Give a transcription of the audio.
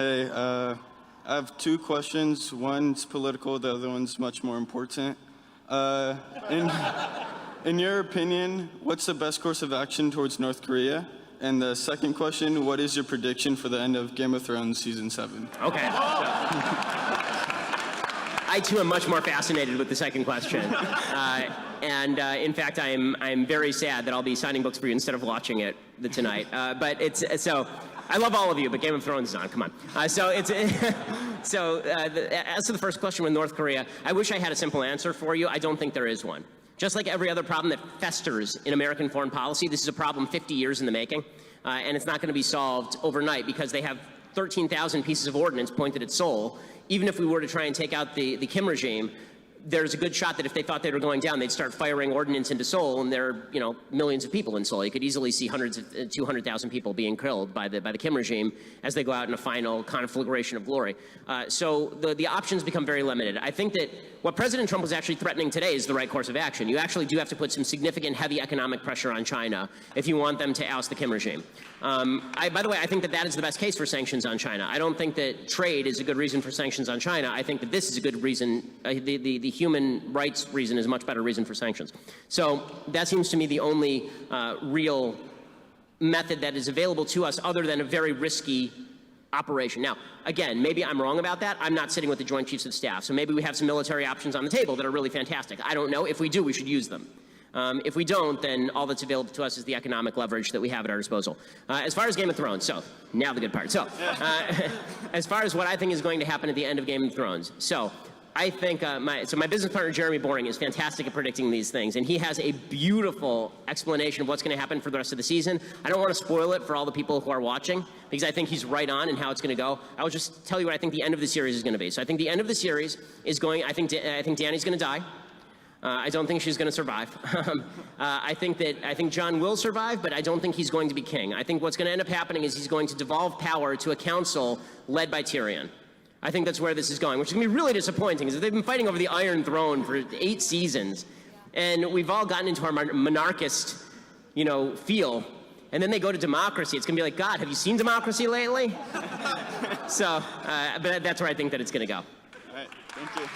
Hey, I have two questions. One's political, the other one's much more important. In your opinion, what's the best course of action towards North Korea? And the second question, what is your prediction for the end of Game of Thrones Season 7? Okay. I too am much more fascinated with the second question. In fact, I'm very sad that I'll be signing books for you instead of watching it tonight. But so I love all of you, but Game of Thrones is on. Come on. As to the first question with North Korea, I wish I had a simple answer for you. I don't think there is one. Just like every other problem that festers in American foreign policy, this is a problem 50 years in the making, and it's not going to be solved overnight because they have 13,000 pieces of ordnance pointed at Seoul. Even if we were to try and take out the Kim regime, there's a good shot that if they thought they were going down, they'd start firing ordnance into Seoul, and there are, millions of people in Seoul. You could easily see hundreds of 200,000 people being killed by the Kim regime as they go out in a final conflagration of glory. So the options become very limited. I think that what President Trump was actually threatening today is the right course of action. You actually do have to put some significant, heavy economic pressure on China if you want them to oust the Kim regime. By the way, I think that is the best case for sanctions on China. I don't think that trade is a good reason for sanctions on China. I think that this is a good reason. The human rights reason is a much better reason for sanctions. So that seems to me the only real method that is available to us other than a very risky operation. Now, again, maybe I'm wrong about that. I'm not sitting with the Joint Chiefs of Staff. So maybe we have some military options on the table that are really fantastic. I don't know. If we do, we should use them. If we don't, then all that's available to us is the economic leverage that we have at our disposal. As far as Game of Thrones, so now the good part. So as far as what I think is going to happen at the end of Game of Thrones, so I think my business partner Jeremy Boring is fantastic at predicting these things, and he has a beautiful explanation of what's going to happen for the rest of the season. I don't want to spoil it for all the people who are watching because I think he's right on in how it's going to go. I will just tell you what I think the end of the series is going to be. So I think the end of the series is going. I think Dany's going to die. I don't think she's going to survive. I think Jon will survive, but I don't think he's going to be king. I think what's going to end up happening is he's going to devolve power to a council led by Tyrion. I think that's where this is going, which is going to be really disappointing because they've been fighting over the Iron Throne for 8 seasons, and we've all gotten into our monarchist, feel, and then they go to democracy. It's going to be like, God, have you seen democracy lately? So, but that's where I think that it's going to go. All right, thank you.